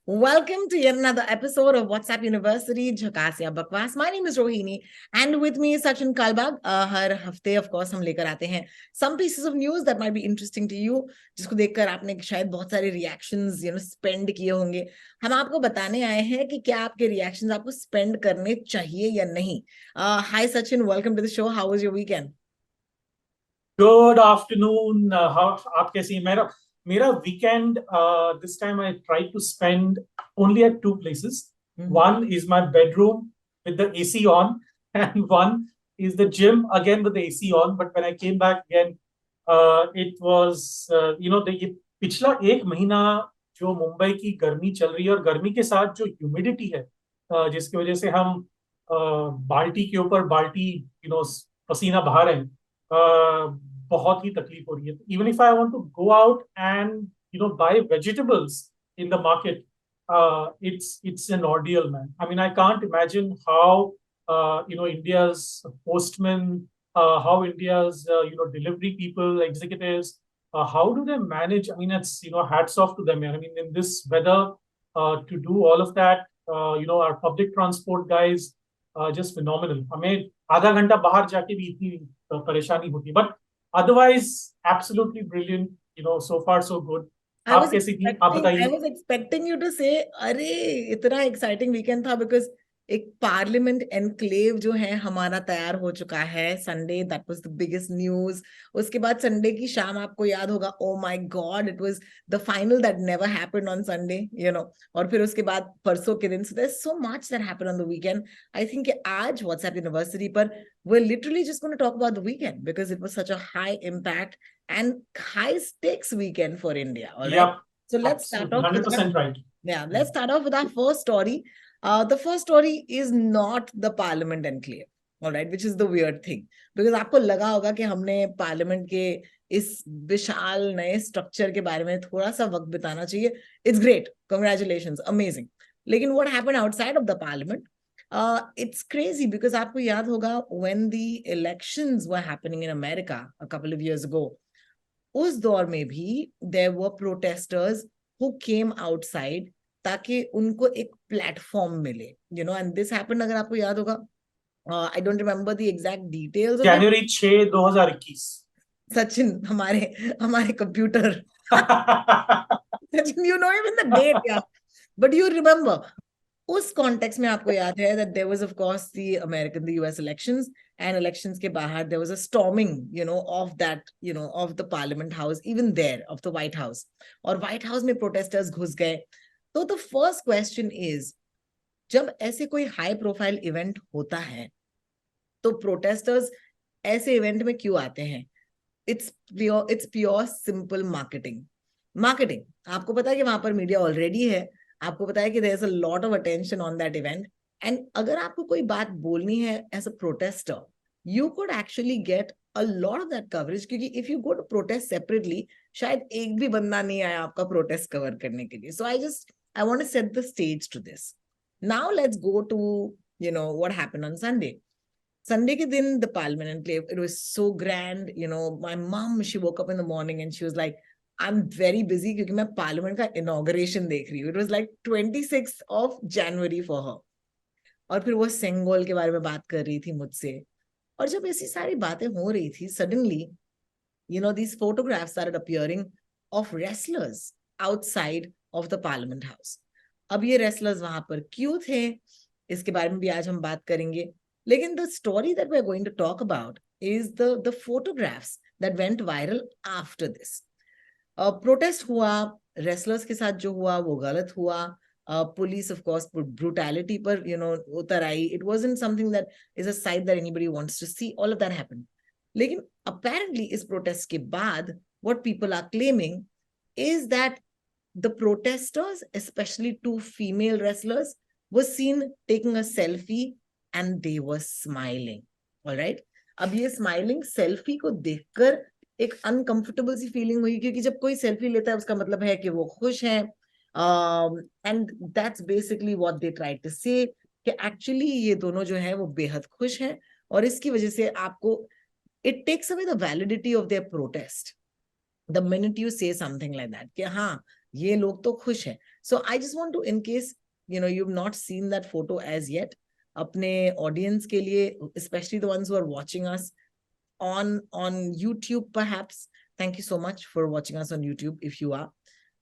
Welcome to yet another episode of WhatsApp University झकास या बकवास. My name is Rohini and with me is Sachin Kalbag. हर हफ्ते of course हम लेकर आते हैं some pieces of news that might be interesting to you, जिसको देखकर आपने शायद बहुत सारे reactions spend किए होंगे. हम आपको बताने आए हैं कि क्या आपके reactions आपको spend करने चाहिए या नहीं. Hi Sachin, welcome to the show. How was your weekend? Good afternoon. आप कैसी हैं? मेरा weekend this time I tried to spend only at two places. One is my bedroom with the AC on, and one is the gym again with the AC on. But when I came back again, it was ये पिछला एक महीना जो मुंबई की गर्मी चल रही है और गर्मी के साथ जो ह्यूमिडिटी है, जिसकी वजह से हम बाल्टी के ऊपर बाल्टी पसीना बहा रहे हैं, बहुत ही तकलीफ हो रही है. Even if I want to go out and buy vegetables in the market, it's an ordeal, man. I mean, I can't imagine how India's postmen, how India's delivery people, executives, how do they manage? I mean, it's hats off to them, man. I mean, in this weather, to do all of that, our public transport guys, just phenomenal. हमें आधा घंटा बाहर जाके भी इतनी परेशानी होती, but otherwise absolutely brilliant. So far so good. आप कैसी थी? आप बताइए. I was expecting you to say, अरे इतना exciting weekend था because एक पार्लियामेंट एनक्लेव जो है हमारा तैयार हो चुका है. Sunday that was the biggest news. उसके बाद संडे की शाम आपको याद होगा, oh my god, it was the final that never happened on Sunday, और फिर उसके बाद परसों के दिन, so there is so much that happened on the weekend. I think आज व्हाट्सएप यूनिवर्सिटी पर we are literally just gonna talk about the weekend because it was such a high impact and high stakes weekend for India. All right. Yep. So let's start off 100% right. Yeah, let's start off with our first story. The first story is not the Parliament enclave, all right, which is the weird thing. Because आपको लगा होगा कि हमने parliament के इस विशाल नए structure के बारे में थोड़ा सा वक्त बिताना चाहिए. It's great. Congratulations. Amazing. लेकिन what happened outside of the parliament? It's crazy because आपको याद होगा when the elections were happening in America a couple of years ago, उस दौर में भी there were protesters who came outside ताकि उनको एक प्लेटफॉर्म मिले, and this happened, अगर आपको याद होगा, I don't remember the exact details of जनवरी 6, 2021. सचिन हमारे computer Sachin, you know even the date, yeah, but you remember. उस कॉन्टेक्स्ट में आपको याद है that there was of course the US elections, and elections के बाहर there was a storming of that of the parliament house, even there of the White House, और White House में protesters घुस गए. तो the first question is, जब ऐसे कोई हाई प्रोफाइल इवेंट होता है तो प्रोटेस्टर्स ऐसे इवेंट में क्यों आते हैं? it's pure simple marketing. आपको पता है कि वहां पर मीडिया ऑलरेडी है, आपको पता है कि there's a lot of attention on that event, and अगर आपको कोई बात बोलनी है as a protester, you could actually get a lot of that coverage, क्योंकि if you go to protest separately, शायद एक भी बंदा नहीं आया आपका प्रोटेस्ट कवर करने के लिए. So I want to set the stage to this. Now let's go to what happened on Sunday के दिन, the parliament enclave, it was so grand. My mom, she woke up in the morning and she was like, I'm very busy क्योंकि मैं parliament का inauguration देख रही हूँ. It was like 26th of January for her. और फिर वो सेंगोल के बारे में बात कर रही थी मुझसे, और जब ऐसी सारी बातें हो रही थी, suddenly these photographs started appearing of wrestlers outside of the parliament house. अब ये wrestlers वहां पर क्यों थे, इसके बारे में भी आज हम बात करेंगे. लेकिन the story that we're going to talk about is the photographs that went viral after this. Protest हुआ, रेसलर्स के साथ जो हुआ वो गलत हुआ. पुलिस ऑफ कोर्स ब्रूटैलिटी पर उतर आई. It wasn't something that is a sight that anybody wants to see. All of that happened. लेकिन अपेरेंटली इस प्रोटेस्ट के बाद what people are claiming is that the protesters, specially two female wrestlers, were seen taking a selfie and they were smiling. Alright. अब ये smiling selfie को देखकर एक uncomfortable सी feeling हुई, क्योंकि जब कोई सेल्फी लेता है उसका मतलब है कि वो खुश है. And that's basically what they try to say, कि एक्चुअली ये दोनों जो है वो बेहद खुश हैं, और इसकी वजह से आपको it takes away the validity of their protest the minute you say something like that, कि हाँ ये लोग तो खुश हैं. So I just want to, in case you've not seen that photo as yet, अपने audience के लिए, especially the ones who are watching us on YouTube perhaps. Thank you so much for watching us on YouTube if you are.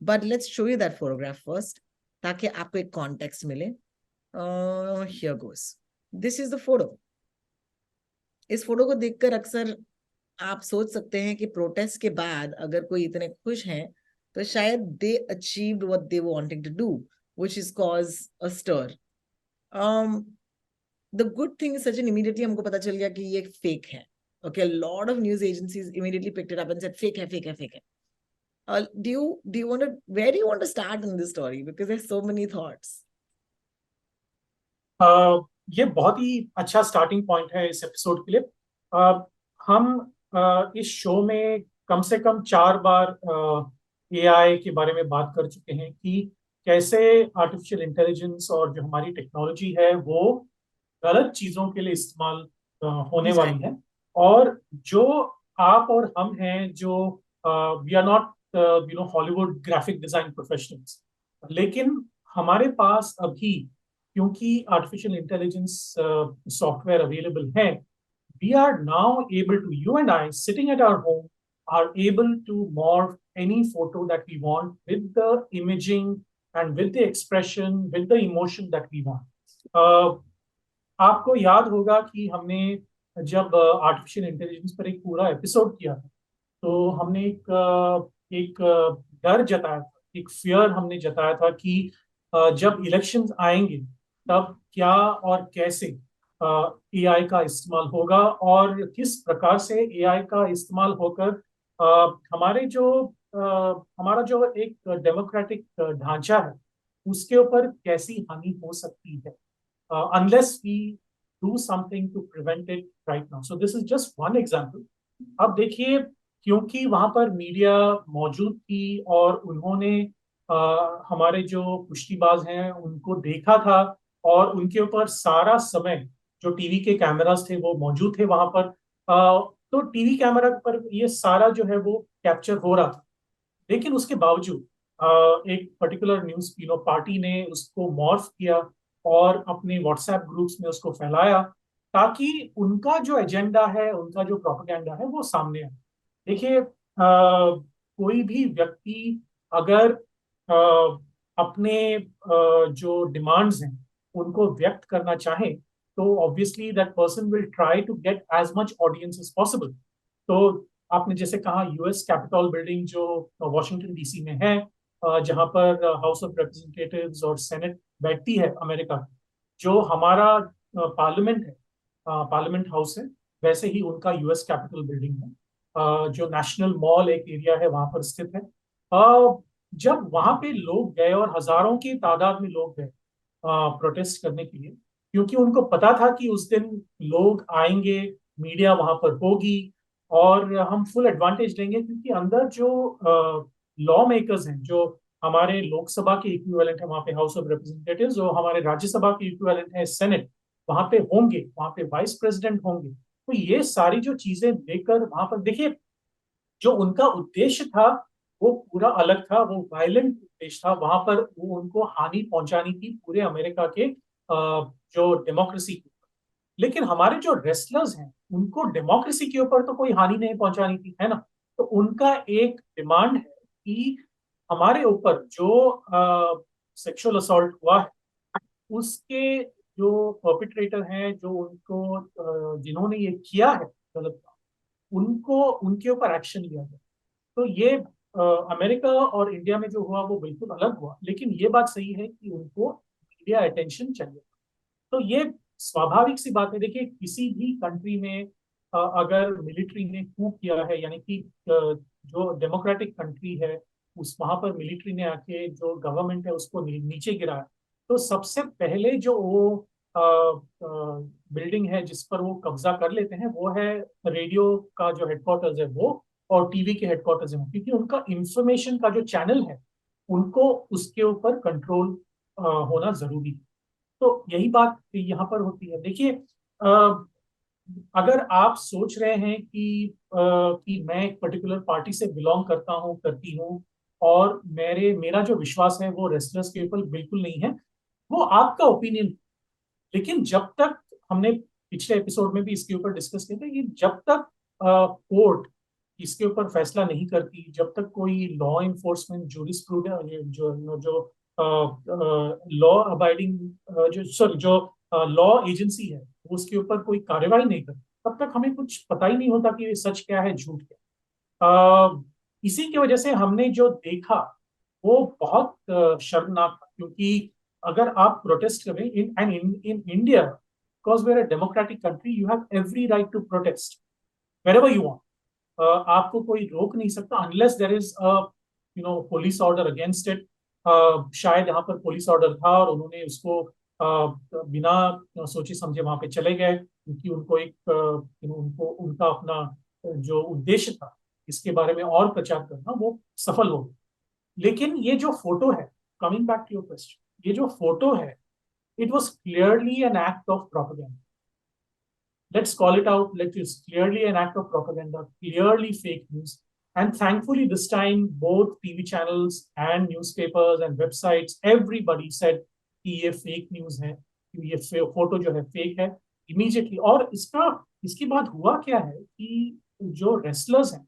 But let's show you that photograph first, ताकि आपको एक context मिले. Here goes. This is the photo. इस photo को देखकर अक्सर आप सोच सकते हैं कि प्रोटेस्ट के बाद अगर कोई इतने खुश हैं तो शायद they achieved what they wanted to do, which is cause a stir. The good thing is Sachin, immediately हमको पता चल गया कि ये फेक है. Okay, a lot of news agencies immediately picked it up and said fake hai. Do you want to, where do you want to start in this story, because there's so many thoughts. ये बहुत ही अच्छा starting point है इस episode के लिए. हम इस show में कम से कम 4 बार एआई के बारे में बात कर चुके हैं कि कैसे आर्टिफिशियल इंटेलिजेंस और जो हमारी टेक्नोलॉजी है वो गलत चीजों के लिए इस्तेमाल होने वाली है. और जो आप और हम हैं जो we are not Hollywood graphic design professionals, लेकिन हमारे पास अभी क्योंकि आर्टिफिशियल इंटेलिजेंस सॉफ्टवेयर अवेलेबल है, we are now able to, you and I sitting at our home are able to morph any photo that we want with the imaging and with the expression, with the emotion that we want. आपको याद होगा कि हमने जब artificial intelligence पर एक पूरा episode किया था तो हमने एक डर जताया था, एक फियर हमने जताया था कि जब इलेक्शंस आएंगे तब क्या और कैसे एआई का इस्तेमाल होगा और किस प्रकार से एआई का इस्तेमाल होकर हमारा जो एक डेमोक्रेटिक ढांचा है उसके ऊपर कैसी हानि हो सकती है unless we do something to prevent it right now. So this is just one example. अब देखिए, क्योंकि वहां पर मीडिया मौजूद थी और उन्होंने हमारे जो पुष्टिबाज हैं उनको देखा था और उनके ऊपर सारा समय जो टीवी के कैमरास थे वो मौजूद थे वहां पर, तो टीवी कैमरा पर ये सारा जो है वो कैप्चर हो रहा था. लेकिन उसके बावजूद एक पर्टिकुलर न्यूज पार्टी ने उसको मॉर्फ किया और अपने व्हाट्सएप ग्रुप्स में उसको फैलाया ताकि उनका जो एजेंडा है, उनका जो प्रोपेगेंडा है वो सामने आए. देखिए, कोई भी व्यक्ति अगर अपने जो डिमांड्स हैं उनको व्यक्त करना चाहे तो obviously that person will try to get as much audience as possible. तो आपने जैसे कहा यूएस कैपिटल बिल्डिंग जो वॉशिंगटन डीसी में है, जहां पर हाउस ऑफ रिप्रेजेंटेटिव्स और सेनेट बैठती है अमेरिका, जो हमारा पार्लियामेंट है, पार्लियामेंट हाउस है, वैसे ही उनका यूएस कैपिटल बिल्डिंग है, जो नेशनल मॉल एक एरिया है वहां पर स्थित है. जब वहां पे लोग गए और हजारों की तादाद में लोग गए प्रोटेस्ट करने के लिए, क्योंकि उनको पता था कि उस दिन लोग आएंगे, मीडिया वहां पर होगी और हम फुल एडवांटेज लेंगे, क्योंकि अंदर जो लॉ मेकर्स हैं, जो हमारे लोकसभा के इक्विवेलेंट है वहां पे हाउस ऑफ रिप्रेजेंटेटिव्स, जो हमारे राज्यसभा के इक्विवेलेंट है सेनेट, वहां पे होंगे, वहां पे वाइस प्रेसिडेंट होंगे. तो ये सारी जो चीजें लेकर वहां पर, देखिए, जो उनका उद्देश्य था वो पूरा अलग था, वो वायलेंट उद्देश्य था. वहां पर वो उनको हानि पहुंचानी थी पूरे अमेरिका के जो डेमोक्रेसी की. लेकिन हमारे जो रेसलर्स हैं उनको डेमोक्रेसी के ऊपर तो कोई हानि नहीं पहुंचानी थी, है ना. तो उनका एक डिमांड है कि हमारे ऊपर जो सेक्सुअल असॉल्ट हुआ है उसके जो परपिट्रेटर हैं, जो उनको जिन्होंने ये किया है गलत, उनको उनके ऊपर एक्शन लिया जाए. तो ये अमेरिका और इंडिया में जो हुआ वो बिल्कुल अलग हुआ, लेकिन ये बात सही है कि उनको मीडिया अटेंशन चाहिए. तो ये स्वाभाविक सी बात है. देखिए, किसी भी कंट्री में अगर मिलिट्री ने कू किया है, यानी कि जो डेमोक्रेटिक कंट्री है उस वहां पर मिलिट्री ने आके जो गवर्नमेंट है उसको नीचे गिराया, तो सबसे पहले जो वो बिल्डिंग है जिस पर वो कब्जा कर लेते हैं वो है रेडियो का जो हेडक्वार्टर्स है वो, और टीवी के हेडक्वार्टर्स है, क्योंकि उनका इंफॉर्मेशन का जो चैनल है उनको उसके ऊपर कंट्रोल होना जरूरी है. तो यही बात यहाँ पर होती है. देखिए, अगर आप सोच रहे हैं कि मैं एक पर्टिकुलर पार्टी से बिलोंग करता हूँ, करती हूँ, और मेरा जो विश्वास है वो रेसलर्स के ऊपर बिल्कुल नहीं है, वो आपका ओपिनियन। लेकिन जब तक, हमने पिछले एपिसोड में भी इसके ऊपर डिस्कस किया था कि जब तक कोर्ट इसके ऊपर फैसला नहीं करती, जब तक कोई लॉ इन्फोर्समेंट जूरिस्प्रूडेंस जो जो लॉ अबाइडिंग जो सॉरी जो लॉ एजेंसी है वो उसके ऊपर कोई कार्रवाई नहीं करती, तब तक हमें कुछ पता ही नहीं होता कि ये सच क्या है झूठ क्या। इसी की वजह से हमने जो देखा वो बहुत शर्मनाक था, क्योंकि अगर आप प्रोटेस्ट करें in India, because we are a democratic country, you have every right to protest wherever you want. आपको कोई रोक नहीं सकता unless there is a police order against it. शायद यहाँ पर पुलिस ऑर्डर था और उन्होंने उसको बिना सोचे समझे वहां पे चले गए, क्योंकि उनको एक उनको उनका अपना जो उद्देश्य था इसके बारे में और प्रचार करना वो सफल हो गया। लेकिन ये जो फोटो है, coming back to your question, ये जो फोटो है, it was clearly an act of propaganda. Let's call it out. Let It's clearly an act of propaganda, clearly fake news. And thankfully, this time, both TV channels and newspapers and websites, everybody said कि ये fake news है, कि ये photo जो है fake है immediately. और इसके बाद हुआ क्या है कि जो रेसलर्स हैं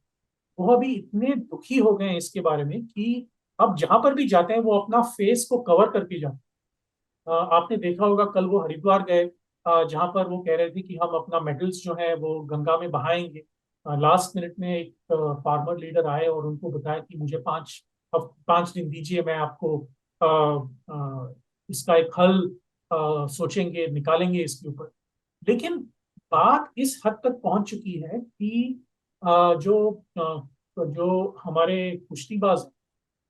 वो अभी इतने दुखी हो गए हैं इसके बारे में कि अब जहां पर भी जाते हैं वो अपना फेस को कवर करके जाते हैं। आपने देखा होगा कल वो हरिद्वार गए, जहां पर वो कह रहे थे कि हम अपना मेडल्स जो है वो गंगा में बहाएंगे। लास्ट मिनट में एक फार्मर लीडर आए और उनको बताया कि मुझे 5 दिन दीजिए, मैं आपको इसका एक हल सोचेंगे, निकालेंगे इसके ऊपर। लेकिन बात इस हद तक पहुंच चुकी है कि जो हमारे कुश्तीबाज हैं,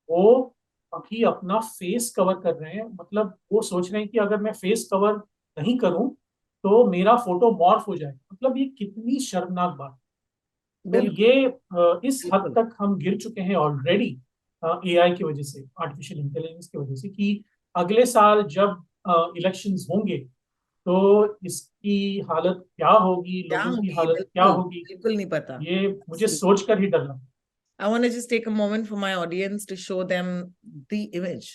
वो अभी अपना फेस कवर कर रहे हैं। मतलब वो सोच रहे हैं कि अगर मैं फेस कवर नहीं करूं तो मेरा फोटो मॉर्फ हो जाएगा। मतलब ये कितनी शर्मनाक बात है। तो बिल्कुल ये इस हद बिल्कुल। तक हम गिर चुके हैं ऑलरेडी एआई की वजह से, आर्टिफिशियल इंटेलिजेंस की वजह से, कि अगले साल जब इलेक्शंस होंगे तो इसकी हालत क्या होगी, क्या लोगों की होगी, हालत क्या बिल्कुल होगी, बिल्कुल नहीं पता। ये मुझे सोच कर ही डर लगता है। I want to just take a moment for my audience to show them the image.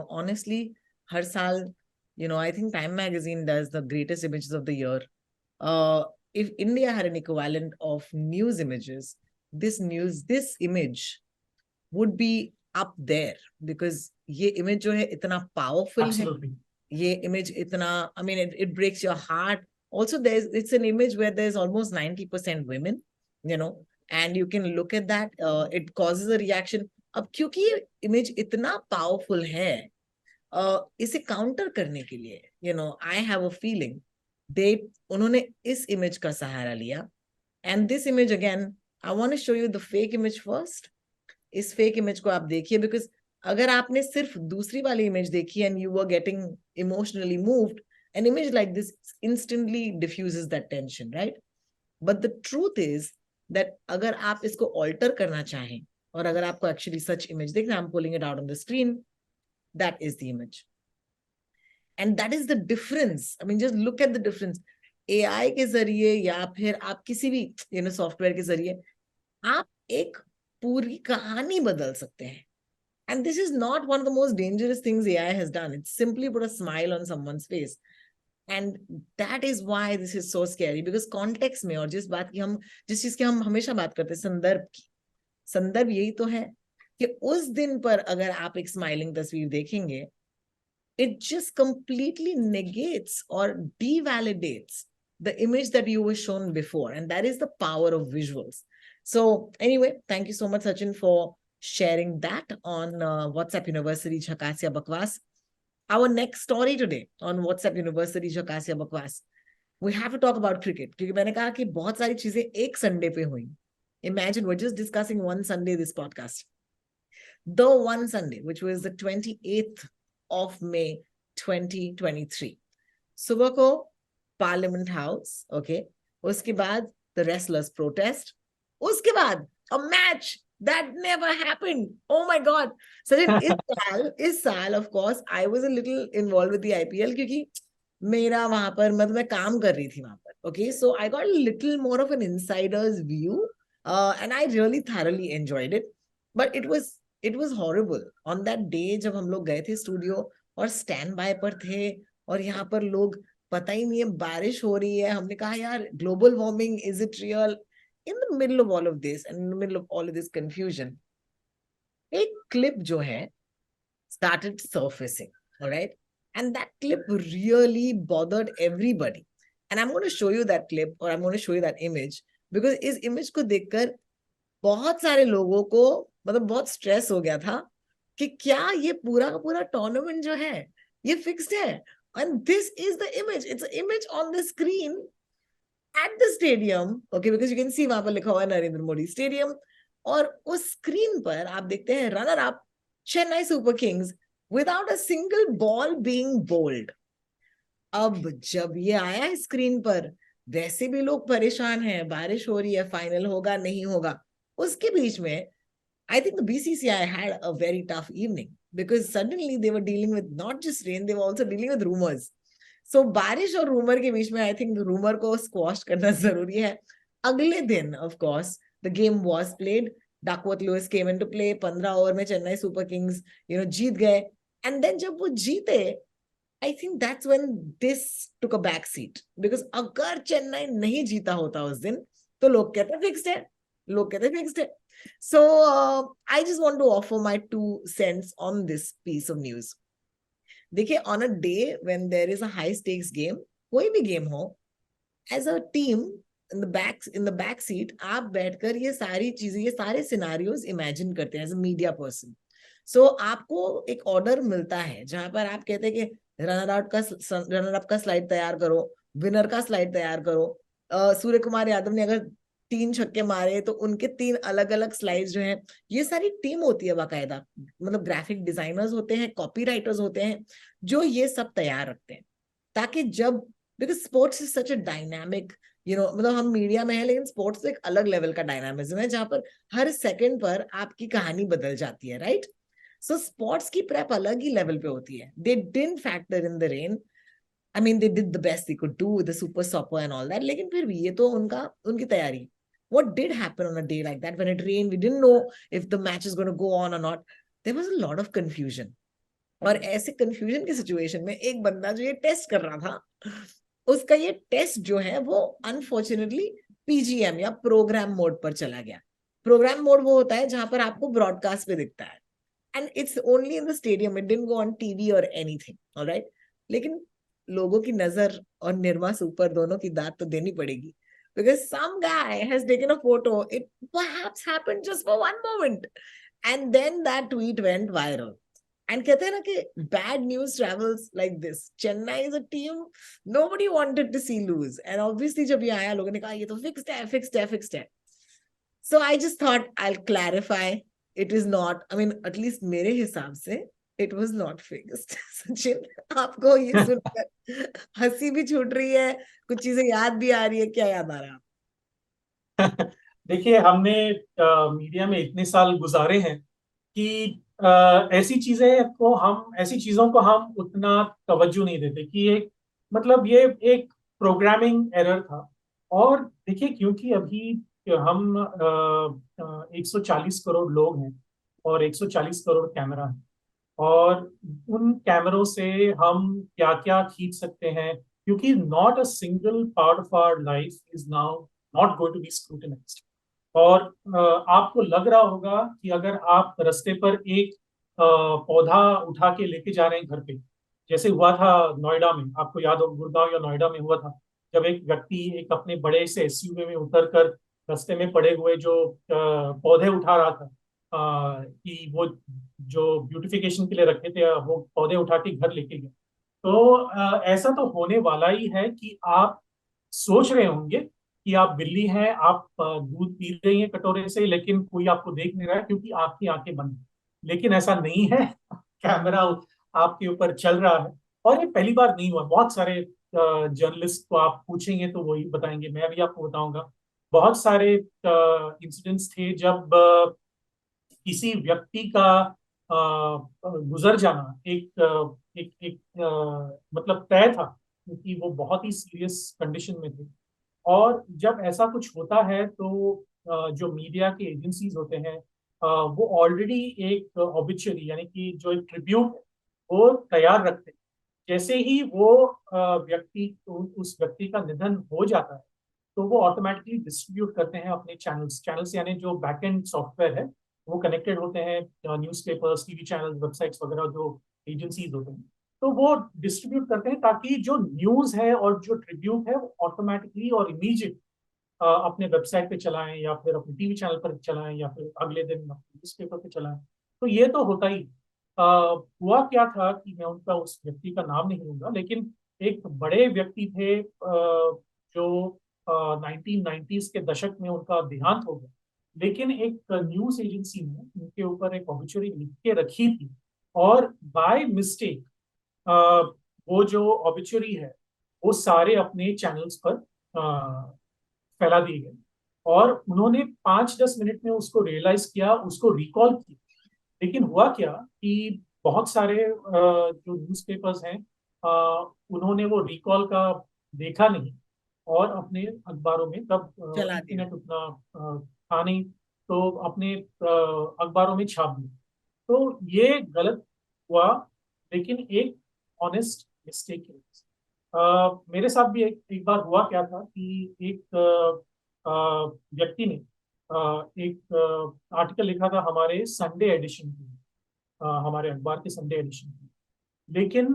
Honestly, har saal, I think Time Magazine does the greatest images of the year. If India had an equivalent of news images, this image would be up there, because ये image जो है इतना powerful है. Absolutely. ये image itna, I mean, it breaks your heart. Also, it's an image where there's almost 90% women, and you can look at that. It causes a reaction. अब क्योंकि ये image इतना powerful है, इसे counter करने के लिए, I have a feeling उन्होंने इस image का सहारा लिया. And this image again, I want to show you the fake image first. इस फेक इमेज को आप देखिए, बिकॉज अगर आपने सिर्फ दूसरी वाली इमेज देखी and you were getting emotionally moved, an image like this instantly diffuses that tension, right? But the truth is that अगर आप इसको alter करना चाहें और अगर आपको actually such image देखना, I'm pulling it out on the screen, that is the image. And that is the difference. I mean, just look at the difference. AI के जरिए या फिर आप किसी भी सॉफ्टवेयर के जरिए आप एक पूरी कहानी बदल सकते हैं. And this is not one of the most dangerous things AI has done. It's simply put a smile on someone's face. And that is why this is so scary, because context में, और जिस चीज की हम हमेशा बात करते हैं, संदर्भ यही तो है कि उस दिन पर अगर आप एक स्माइलिंग तस्वीर देखेंगे, it just completely negates or devalidates the image that you were shown before. And that is the power of visuals. So anyway, thank you so much, Sachin, for sharing that on WhatsApp University Jhakaas Ya Bakwas. Our next story today on WhatsApp University Jhakaas Ya Bakwas, we have to talk about cricket. क्योंकि मैंने कहा कि बहुत सारी चीजें एक Sunday पे हुई. Imagine we're just discussing one Sunday this podcast. The one Sunday, which was the 28th of May 2023. सुबह को Parliament House, okay? उसके बाद the wrestlers protest. उसके बाद a match that never happened. Oh my God. So इस साल, of course, I was a little involved with the IPL क्योंकि मेरा वहां पर मैं काम कर रही थी वहां पर. Okay, so I got a little more of an insider's view, and I really thoroughly enjoyed it. But it was it was horrible on that day जब हम लोग गए थे स्टूडियो और स्टैंड बाय पर थे, और यहाँ पर लोग, पता ही नहीं है बारिश हो रही है, हमने कहा यार global warming, is it real? In the middle of all of this and in the middle of all of this confusion, एक क्लिप जो है started surfacing, all right? And that clip really bothered everybody. And I'm going to show you that clip, or I'm going to show you that image, because इस image को देखकर बहुत सारे लोगों को मतलब बहुत स्ट्रेस हो गया था कि क्या ये पूरा का पूरा टूर्नामेंट जो है ये फिक्स्ड है. And this is the image. It's an image on the screen at the stadium, okay, because you can see वहां पर लिखा हुआ है नरेंद्र मोदी स्टेडियम, और उस स्क्रीन पर आप देखते हैं runner up Chennai super kings without a single ball being bowled. अब जब ये आया स्क्रीन पर, वैसे भी लोग परेशान हैं, बारिश हो रही है, फाइनल होगा नहीं होगा. उसके बीच में I think the BCCI had a very tough evening because suddenly they were dealing with not just rain, they were also dealing with rumors. So बारिश और रूमर के बीच में I think रूमर को स्क्वॉश करना जरूरी है. अगले दिन of course the game was played. Duckworth Lewis came into play. 15 over में चेन्नई सुपर किंग्स जीत गए. And then जब वो जीते, I think that's when this took a back seat. Because अगर चेन्नई नहीं जीता होता उस दिन, तो लोग कहते फिक्स्ड है, लोग कहते फिक्स्ड है. So I just want to offer my 2 cents on this piece of news. देखिए, on a day when there is a high stakes game, कोई भी गेम हो, as a team in the back seat आप बैठकर ये सारी चीजें, ये सारे सिनारियोज इमेजिन करते हैं एज अ मीडिया पर्सन. सो आपको एक ऑर्डर मिलता है जहां पर आप कहते हैं कि रनर अप का स्लाइड तैयार करो, विनर का स्लाइड तैयार करो. सूर्य कुमार यादव ने अगर 3 छक्के मारे तो उनके 3 अलग अलग स्लाइड्स जो हैं, ये सारी टीम होती है बाकायदा, मतलब ग्राफिक डिजाइनर्स होते हैं, कॉपी राइटर्स होते हैं, जो ये सब तैयार रखते हैं ताकि जब, because sports is such a dynamic, मतलब हम मीडिया में है लेकिन स्पोर्ट्स तो एक अलग लेवल का डायनामिज्म है जहां पर हर सेकंड पर आपकी कहानी बदल जाती है, राइट? सो स्पोर्ट्स की प्रेप अलग ही लेवल पे होती है. They didn't factor in the rain. I mean, they did the best they could do with the super stopper and all that. लेकिन फिर भी ये तो उनकी तैयारी. What did happen on a day like that when it rained? We didn't know if the match is going to go on or not. There was a lot of confusion. और ऐसे confusion के situation में एक बंदा जो ये test कर रहा था, उसका ये टेस्ट जो है वो अनफॉर्चुनेटली PGM या प्रोग्राम मोड पर चला गया. प्रोग्राम मोड वो होता है जहां पर आपको ब्रॉडकास्ट पे दिखता है, and it's only in the stadium. It didn't go on TV or anything. All right? लेकिन लोगों की नजर और निर्मा सुपर दोनों की दाद तो देनी पड़ेगी, because some guy has taken a photo. It perhaps happened just for one moment, and then that tweet went viral. And कहते हैं ना कि bad news travels like this. Chennai is a team nobody wanted to see lose, and obviously जब ये आया लोगों ने कहा ये तो fixed है. So I just thought I'll clarify. It is not. I mean, at least मेरे हिसाब से it was not fixed. Sachin, आपको ये सुनकर हंसी भी छूट रही है, कुछ चीजें याद भी आ रही है, क्या याद आ रहा है? देखिए, हमने मीडिया में इतने साल गुजारे हैं कि ऐसी चीजों को हम उतना तवज्जो नहीं देते कि ये एक प्रोग्रामिंग एरर था. और देखिए, क्योंकि अभी हम 140 करोड़ लोग हैं और 140 करोड़ कैमरा है, और उन कैमरों से हम क्या क्या खींच सकते हैं, क्योंकि not a single part of our life is now not going to be scrutinised. और आपको लग रहा होगा कि अगर आप रास्ते पर एक पौधा उठा के लेके जा रहे हैं घर पे, जैसे हुआ था नोएडा में, आपको याद हो, गुड़गांव या नोएडा में हुआ था, जब एक व्यक्ति एक अपने बड़े से एसयूवी में उतरकर रास्ते में पड़े हुए जो पौधे उठा रहा था, कि वो जो ब्यूटिफिकेशन के लिए रखे थे, वो पौधे उठा के घर लेके गए. तो ऐसा तो होने वाला ही है कि आप सोच रहे होंगे कि आप बिल्ली हैं, आप दूध पी रही हैं कटोरे से, लेकिन कोई आपको देख नहीं रहा है क्योंकि आपकी आंखें बंद हैं. लेकिन ऐसा नहीं है. कैमरा आपके ऊपर चल रहा है. और ये पहली बार नहीं हुआ. बहुत सारे जर्नलिस्ट को आप पूछेंगे तो वही बताएंगे, मैं भी आपको बताऊंगा. बहुत सारे इंसिडेंट्स थे जब किसी व्यक्ति का गुजर जाना एक मतलब तय था, क्योंकि वो बहुत ही सीरियस कंडीशन में थे. और जब ऐसा कुछ होता है तो जो मीडिया के एजेंसीज होते हैं वो ऑलरेडी एक ऑबिचुरी यानी कि जो एक ट्रिब्यूट वो तैयार रखते हैं। जैसे ही वो व्यक्ति उस व्यक्ति का निधन हो जाता है तो वो ऑटोमेटिकली डिस्ट्रीब्यूट करते हैं अपने चैनल्स। चैनल्स यानी जो बैकएंड सॉफ्टवेयर है वो कनेक्टेड होते हैं न्यूज़पेपर्स, टीवी चैनल्स, वेबसाइट्स वगैरह जो एजेंसीज होते हैं, तो वो डिस्ट्रीब्यूट करते हैं ताकि जो न्यूज़ है और जो ट्रिब्यूट है वो ऑटोमेटिकली और इमीडिएट अपने वेबसाइट पे चलाएं या फिर अपने टीवी चैनल पर चलाएं या फिर अगले दिन अपने न्यूज़पेपर पे चलाएं। तो ये तो होता ही। हुआ क्या था कि मैं उनका उस व्यक्ति का नाम नहीं लूंगा, लेकिन एक बड़े व्यक्ति थे जो 1990s के दशक में उनका देहांत हो गया। लेकिन एक न्यूज एजेंसी ने उनके ऊपर एक ऑब्ituary लिख के रखी थी और बाय मिस्टेक वो जो ऑब्ituary है वो सारे अपने चैनल्स पर फैला दिए गए और उन्होंने 5-10 मिनट में उसको रियलाइज किया, उसको रिकॉल किया। लेकिन हुआ क्या कि बहुत सारे जो न्यूज़पेपर्स हैं उन्होंने वो रिकॉल का देखा नहीं और अपने अखबारों में तब चला दिया। इंटरनेट उतना था नहीं, तो अपने अखबारों में छाप दिया। तो ये गलत हुआ, लेकिन एक ऑनेस्ट मिस्टेक है। मेरे साथ भी एक बार हुआ क्या था कि एक व्यक्ति ने एक आर्टिकल लिखा था हमारे संडे एडिशन की, हमारे अखबार के संडे एडिशन की। लेकिन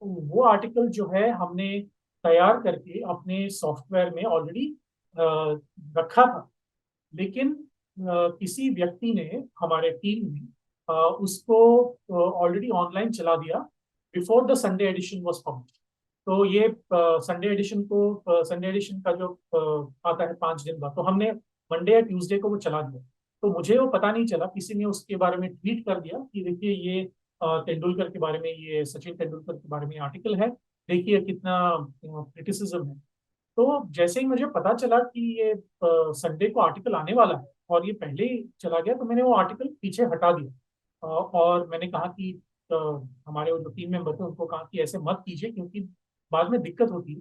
वो आर्टिकल जो है हमने तैयार करके अपने सॉफ्टवेयर में ऑलरेडी रखा था। लेकिन किसी व्यक्ति ने हमारे टीम में उसको ऑलरेडी ऑनलाइन चला दिया before the Sunday edition was publish. तो ये संडे एडिशन का जो आता है 5 दिन बाद, तो हमने मंडे या ट्यूसडे को वो चला दिया। तो मुझे वो पता नहीं चला, किसी ने उसके बारे में ट्वीट कर दिया कि देखिए ये तेंदुलकर के बारे में, ये सचिन तेंदुलकर के बारे में आर्टिकल है, देखिए कितना क्रिटिसिज्म है। तो जैसे ही मुझे पता चला कि ये संडे को आर्टिकल आने वाला है और ये पहले ही चला गया, तो मैंने वो आर्टिकल पीछे हटा दिया। और मैंने कहा कि अ, हमारे वो जो टीम मेंबर थे उनको कहा कि ऐसे मत कीजिए क्योंकि बाद में दिक्कत होती है।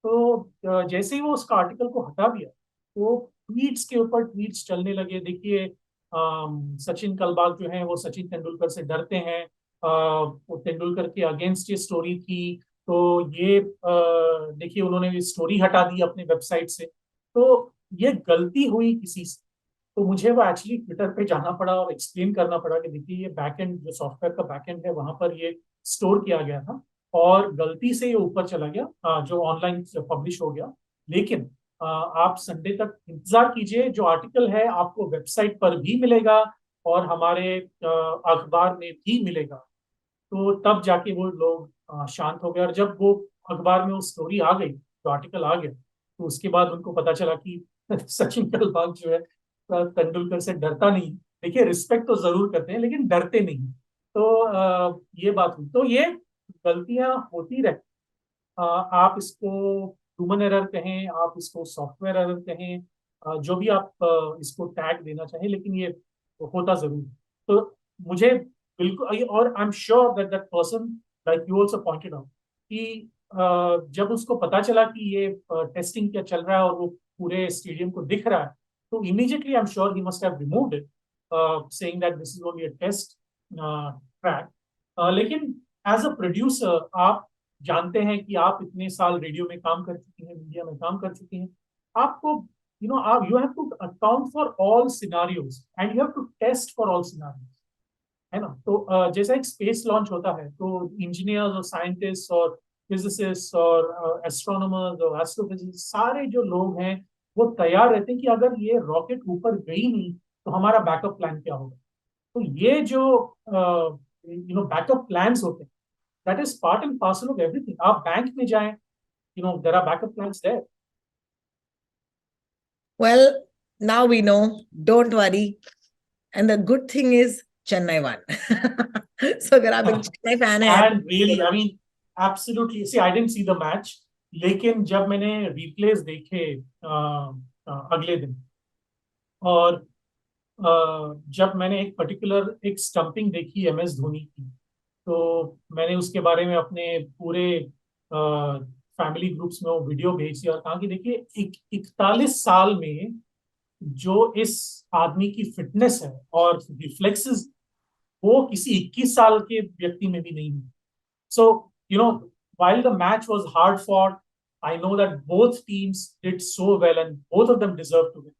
तो जैसे ही वो उसका आर्टिकल को हटा दिया तो ट्वीट्स के ऊपर ट्वीट्स चलने लगे। देखिए सचिन कलबाग जो है वो सचिन तेंदुलकर से डरते हैं, वो तेंदुलकर के अगेंस्ट ये स्टोरी थी, तो ये देखिए उन्होंने ये स्टोरी हटा दी अपने वेबसाइट से। तो ये गलती हुई किसी से, तो मुझे वो एक्चुअली ट्विटर पे जाना पड़ा और एक्सप्लेन करना पड़ा कि देखिए ये बैकएंड जो सॉफ्टवेयर का बैकएंड है वहां पर ये स्टोर किया गया था और गलती से ये ऊपर चला गया, जो ऑनलाइन पब्लिश हो गया। लेकिन आप संडे तक इंतजार कीजिए, जो आर्टिकल है आपको वेबसाइट पर भी मिलेगा और हमारे अखबार में भी मिलेगा। तो तब जाके वो लोग शांत हो गए और जब वो अखबार में वो स्टोरी आ गई, तो आर्टिकल आ गया, तो उसके बाद उनको पता चला कि सचिन तेंदुलकर जो है तेंदुलकर से डरता नहीं। देखिए रिस्पेक्ट तो जरूर करते हैं लेकिन डरते नहीं। तो ये बात हुई। तो ये गलतियां होती रहती। आप इसको ह्यूमन एरर कहें, आप इसको सॉफ्टवेयर एरर कहें, जो भी आप इसको टैग देना चाहें, लेकिन ये होता जरूर है। तो मुझे बिल्कुल, और आई am sure that that person like you also pointed out कि जब उसको पता चला कि ये टेस्टिंग क्या चल रहा है और वो पूरे स्टेडियम को दिख रहा है, तो immediately I am sure he must have removed it, saying that this is only a test track. लेकिन एज अ प्रोड्यूसर आप जानते हैं कि आप इतने साल रेडियो में काम कर चुकी हैं, मीडिया में काम कर चुकी हैं, आपको आप you have to account for all scenarios and you have to test for all scenarios, है ना। तो जैसा एक स्पेस लॉन्च होता है तो इंजीनियर्स और साइंटिस्ट और फिजिसिस्ट और एस्ट्रोनॉमर्स और एस्ट्रोफिजिसिस्ट सारे जो लोग हैं वो तैयार रहते हैं कि अगर ये रॉकेट ऊपर गई नहीं तो हमारा बैकअप प्लान क्या होगा। तो ये जो बैकअप प्लान्स होते हैं, that is part and parcel of everything. आप बैंक में जाएं, there are backup plans there. Well, now we know. Don't worry. And the good thing is Chennai won. So अगर आप एक Chennai fan है And really, I mean, absolutely. See, I didn't see the match, लेकिन जब मैंने replace देखे अगले दिन, और जब मैंने एक पर्टिकुलर एक स्टंपिंग देखी MS धोनी की, तो मैंने उसके बारे में अपने पूरे फैमिली ग्रुप्स में वो वीडियो भेजी और कहा कि देखिए 41 साल में जो इस आदमी की फिटनेस है और रिफ्लेक्सेस, वो किसी 21 साल के व्यक्ति में भी नहीं है. So, while the match was hard fought, I know that both teams did so well and both of them deserved to win.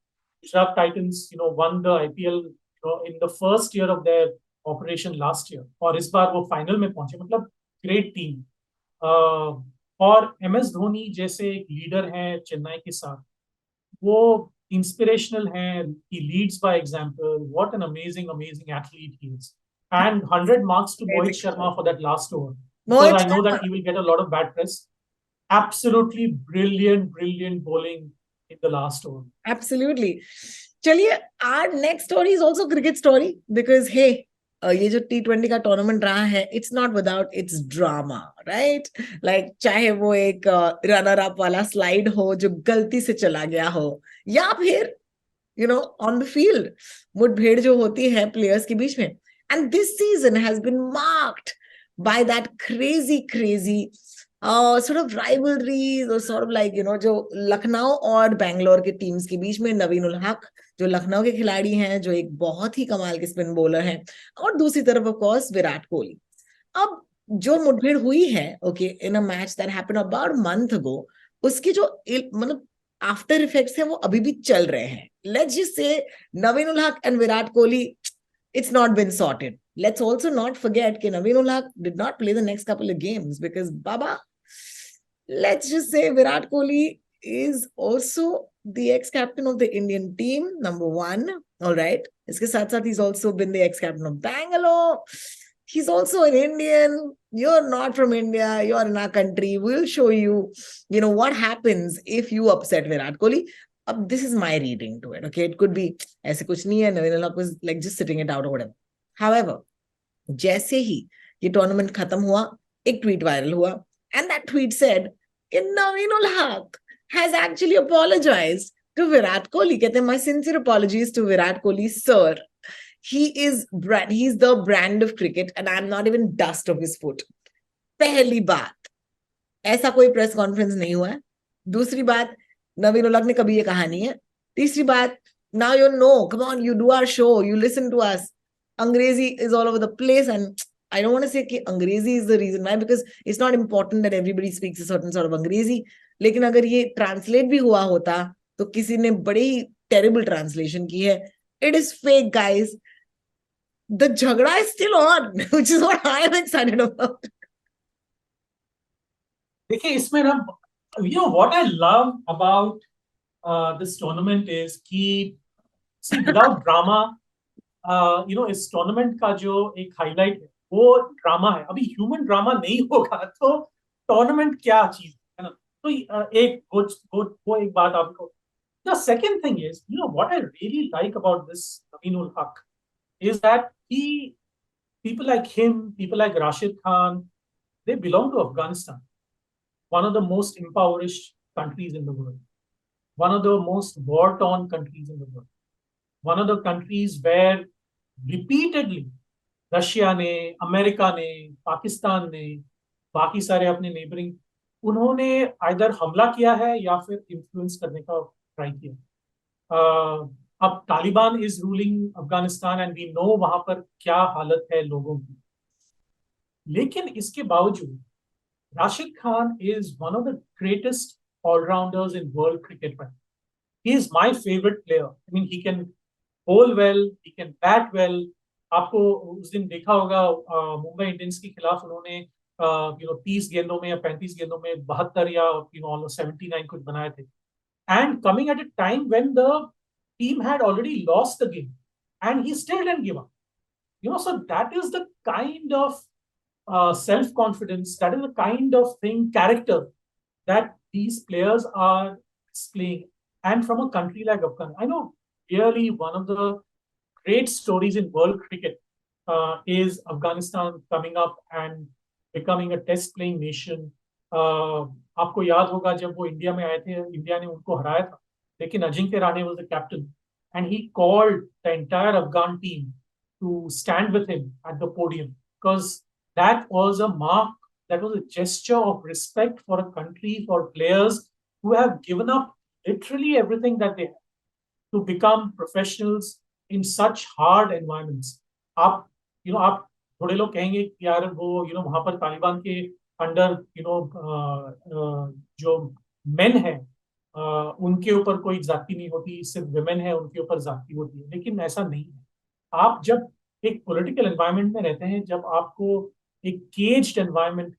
Gujarat Titans, won the IPL, in the first year of their operation last year. और इस बार वो final में पहुंचे, मतलब great team. और MS Dhoni जैसे एक leader हैं चेन्नई के साथ, वो इंस्पिरेशनल हैं. He leads by example. What an amazing athlete he is. And 100 marks to Mohit Sharma for that last over. Because I know that he will get a lot of bad press. Absolutely brilliant bowling in the last over. Absolutely. चलिए, our next story is also cricket story because hey, ये जो T20 का tournament रहा है, it's not without its drama, right? Like चाहे वो एक runner up वाला स्लाइड हो जो गलती से चला गया हो, या फिर on the field मुठभेड़ जो होती है प्लेयर्स के बीच में. And this season has been marked by that crazy sort of rivalries or sort of like जो लखनऊ और बैंगलोर के टीम्स के बीच में नवीन उल हक जो लखनऊ के खिलाड़ी हैं, जो एक बहुत ही कमाल के स्पिन बॉलर हैं, और दूसरी तरफ ऑफ कोर्स विराट कोहली. अब जो मुठभेड़ हुई है, okay, in a match that happened about month ago, उसकी जो मतलब आफ्टर इफेक्ट्स हैं वो अभी भी चल रहे हैं. Let's just say Naveen ul Haq and Virat Kohli, it's not been sorted. Let's also not forget that Naveen ul Haq did not play the next couple of games because Baba, let's just say Virat Kohli is also the ex-captain of the Indian team, number one. All right. Iske saath saath, he's also been the ex-captain of Bangalore. He's also an Indian. You're not from India. You're in our country. We'll show you, what happens if you upset Virat Kohli. This is my reading to it. Okay, it could be ऐसे कुछ नहीं है. Naveen ul Haq was like just sitting it out or whatever. However, जैसे ही ये tournament खत्म हुआ, एक tweet viral हुआ, and that tweet said, Naveen ul Haq has actually apologized to Virat Kohli. कहते हैं, my sincere apologies to Virat Kohli, sir. He's the brand of cricket and I'm not even dust of his foot. पहली बात, ऐसा कोई press conference नहीं हुआ है. दूसरी बात, नवीन उल हक ने कभी ये कहा नहीं है. तीसरी बात, now come on, you do our show, you listen to us. Angrezi is all over the place, and I don't want to say कि Angrezi is the reason why, because it's not important that everybody speaks a certain sort of Angrezi. लेकिन अगर ये translate भी हुआ होता तो किसी ने बड़ी टेरिबल ट्रांसलेशन की है. It is fake, guys. The झगड़ा is still on, which is what I am excited about. देखिए, इसमें ना, what I love about this tournament is कि see, without drama, इस टूर्नामेंट का जो एक हाईलाइट है वो ड्रामा है. अभी ह्यूमन ड्रामा नहीं होगा तो टूर्नामेंट क्या चीज है ना. तो एक वो एक बात आपको. The second thing is, what I really like about this Naveen ul Haq is that people like him, people like Rashid Khan, they belong to Afghanistan, one of the most impoverished countries in the world, one of the most war-torn countries in the world, one of the countries where repeatedly Russia ने, America ने, पाकिस्तान ने, बाकी सारे अपने neighbouring, उन्होंने either हमला किया है या फिर इन्फ्लुएंस करने का ट्राई किया. अब Taliban is ruling Afghanistan and we know वहां पर क्या हालत है लोगों की. लेकिन इसके बावजूद Rashid Khan is one of the greatest allrounders in world cricket. He is my favourite player. I mean, he can bowl well, he can bat well. आपको उस दिन देखा होगा मुंबई इंडियंस के खिलाफ उन्होंने 30 गेंदों में या 35 गेंदों में 72 या almost 79 कुछ बनाए थे. And coming at a time when the team had already lost the game, and he still didn't give up. So that is the kind of self-confidence, that is the kind of character that these players are displaying. And from a country like Afghanistan, I know really one of the great stories in world cricket is Afghanistan coming up and becoming a test playing nation. आपको याद होगा जब वो India में आए थे, India ने उनको हराया था, लेकिन Ajinkya Rane was the captain and he called the entire Afghan team to stand with him at the podium, because that was a mark, that was a gesture of respect for a country, for players who have given up literally everything that they have. to become professionals in such hard environments. आप आप थोड़े लोग कहेंगे कि यार वो वहां पर तालिबान के अंडर जो मेन है उनके ऊपर कोई जाति नहीं होती, सिर्फ विमेन है उनके ऊपर जाति होती है, लेकिन ऐसा नहीं है। आप जब एक पॉलिटिकल एनवायरनमेंट में रहते हैं, जब आपको एक केज्ड एनवायरनमेंट,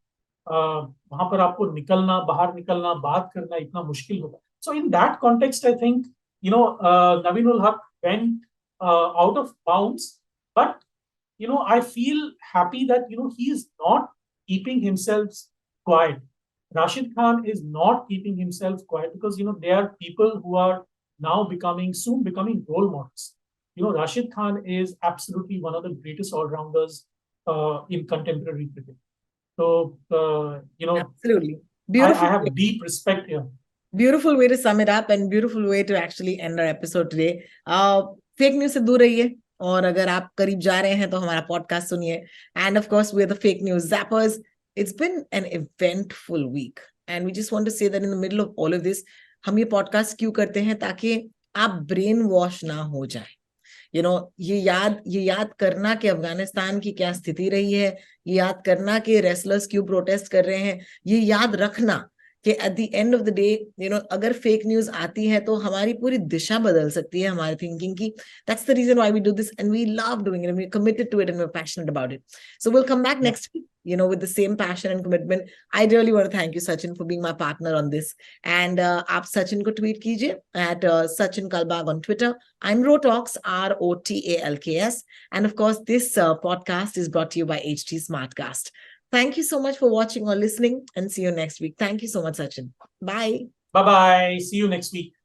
वहां पर आपको निकलना, बाहर निकलना, बात करना इतना मुश्किल होता है। So in that context I think Naveen ul Haq went out of bounds, but I feel happy that he is not keeping himself quiet. Rashid Khan is not keeping himself quiet because there are people who are now soon becoming role models. Rashid Khan is absolutely one of the greatest all-rounders in contemporary cricket. So absolutely I beautiful. have deep respect here. Beautiful way to sum it up and beautiful way to actually end our episode today. Fake news से दूर रहिए, और अगर आप करीब जा रहे हैं तो हमारा पॉडकास्ट सुनिए. And of course, we're the fake news zappers. It's been an eventful week, and we just want to say that in the middle of all of this, हम ये पॉडकास्ट क्यों करते हैं? ताकि आप ब्रेन वॉश ना हो जाए. ये याद करना कि अफगानिस्तान की क्या स्थिति रही है, ये याद करना कि रेसलर्स क्यों प्रोटेस्ट कर रहे हैं, ये याद रखना कि at the end of the day अगर फेक न्यूज आती है तो हमारी पूरी दिशा बदल सकती है हमारी थिंकिंग की. That's the reason why we do this, and we love doing it, and we are committed to it, and we are passionate about it. So we'll come back next week with the same passion and commitment. I really want to thank you, Sachin, for being my partner on this. And आप सचिन को tweet कीजिए at Sachin Kalbag on Twitter. I'm Rotalks, ROTALKS. And of course, this podcast is brought to you by HT Smartcast. Thank you so much for watching or listening, and see you next week. Thank you so much, Sachin. Bye. Bye-bye. See you next week.